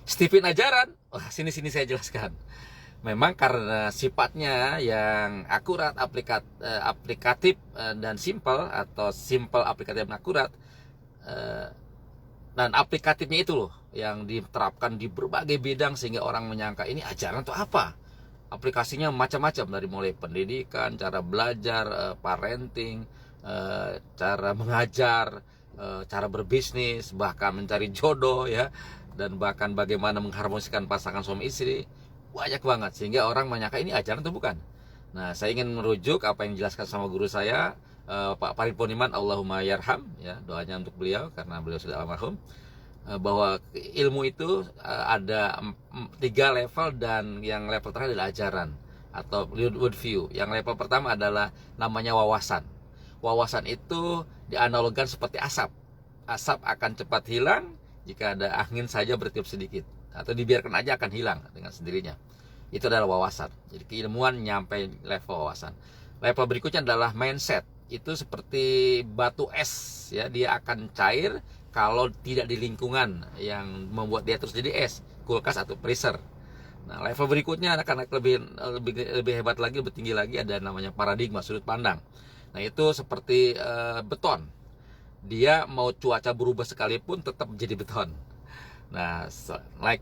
Stephen ajaran, wah sini saya jelaskan. Memang karena sifatnya yang akurat, aplikatif dan simple, atau simple, aplikatif dan akurat, dan aplikatifnya itu loh yang diterapkan di berbagai bidang sehingga orang menyangka ini ajaran atau apa. Aplikasinya macam-macam, dari mulai pendidikan, cara belajar, parenting, cara mengajar, cara berbisnis, bahkan mencari jodoh ya, dan bahkan bagaimana mengharmoniskan pasangan suami istri. Banyak banget sehingga orang menyangka ini ajaran atau bukan. Nah, saya ingin merujuk apa yang dijelaskan sama guru saya, Pak Farid Poniman, Allahumma yarham, ya, doanya untuk beliau karena beliau sudah almarhum, bahwa ilmu itu ada 3 level, dan yang level terakhir adalah ajaran atau world view. Yang level pertama adalah namanya wawasan. Wawasan itu dianalogkan seperti asap. Asap akan cepat hilang jika ada angin saja bertiup sedikit, atau dibiarkan aja akan hilang dengan sendirinya. Itu adalah wawasan. Jadi keilmuan nyampe level wawasan. Level berikutnya adalah mindset. Itu seperti batu es ya, dia akan cair kalau tidak di lingkungan yang membuat dia terus jadi es, kulkas atau freezer. Nah, level berikutnya akan lebih hebat lagi, lebih tinggi lagi, ada namanya paradigma, sudut pandang. Nah, itu seperti beton. Dia mau cuaca berubah sekalipun tetap jadi beton. Nah,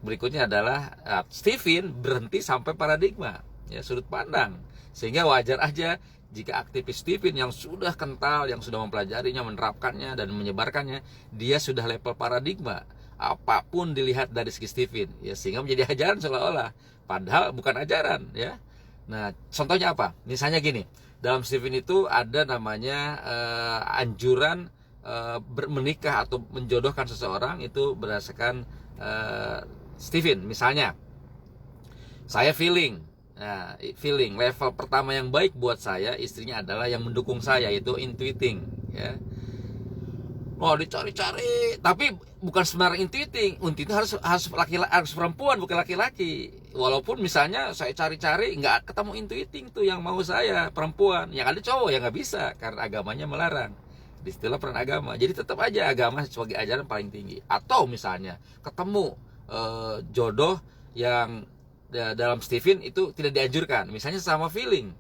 berikutnya adalah Stephen berhenti sampai paradigma, ya, sudut pandang. Sehingga wajar aja jika aktivis Stephen yang sudah kental, yang sudah mempelajarinya, menerapkannya dan menyebarkannya, dia sudah level paradigma. Apapun dilihat dari segi Stephen, ya, sehingga menjadi ajaran seolah-olah, padahal bukan ajaran, ya. Nah, contohnya apa? Misalnya gini, dalam Stephen itu ada namanya anjuran menikah atau menjodohkan seseorang itu berdasarkan Stephen. Misalnya, saya feeling. Nah, feeling level pertama yang baik buat saya, istrinya adalah yang mendukung saya, yaitu intuiting, ya. Oh, dicari-cari, tapi bukan sembarang intuiting. Intuiting harus laki-laki, harus perempuan, bukan laki-laki. Walaupun misalnya saya cari-cari nggak ketemu intuiting tuh yang mau saya, perempuan. Yang ada cowok yang nggak bisa karena agamanya melarang. Di istilah peran agama. Jadi tetap aja agama sebagai ajaran paling tinggi. Atau misalnya ketemu jodoh yang dalam Stephen itu tidak dianjurkan, misalnya sama feeling,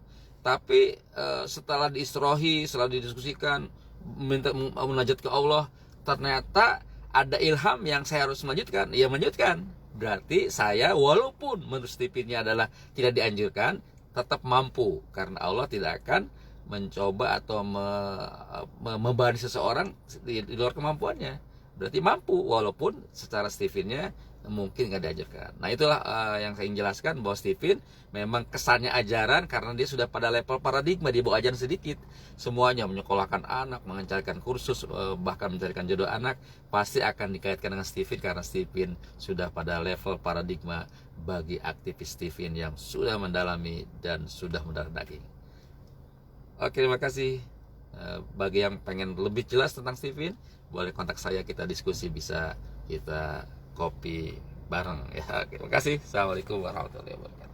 tapi setelah diistrohi, setelah didiskusikan, minta munajat ke Allah, ternyata ada ilham yang saya harus melanjutkan, ya melanjutkan. Berarti saya walaupun menurut Stephennya adalah tidak dianjurkan, tetap mampu, karena Allah tidak akan mencoba atau membebani seseorang di luar kemampuannya. Berarti mampu walaupun secara Stephennya mungkin nggak diajarkan. Nah, itulah yang saya ingin jelaskan, bahwa Stephen memang kesannya ajaran karena dia sudah pada level paradigma, dia bawa ajaran sedikit. Semuanya menyekolahkan anak, mengencarkan kursus, bahkan mencarikan jodoh anak, pasti akan dikaitkan dengan Stephen karena Stephen sudah pada level paradigma bagi aktivis Stephen yang sudah mendalami dan sudah mendarah daging. Oke, terima kasih. Bagi yang pengen lebih jelas tentang Stephen, boleh kontak saya, kita diskusi, bisa kita kopi bareng ya. Terima kasih. Assalamualaikum warahmatullahi wabarakatuh.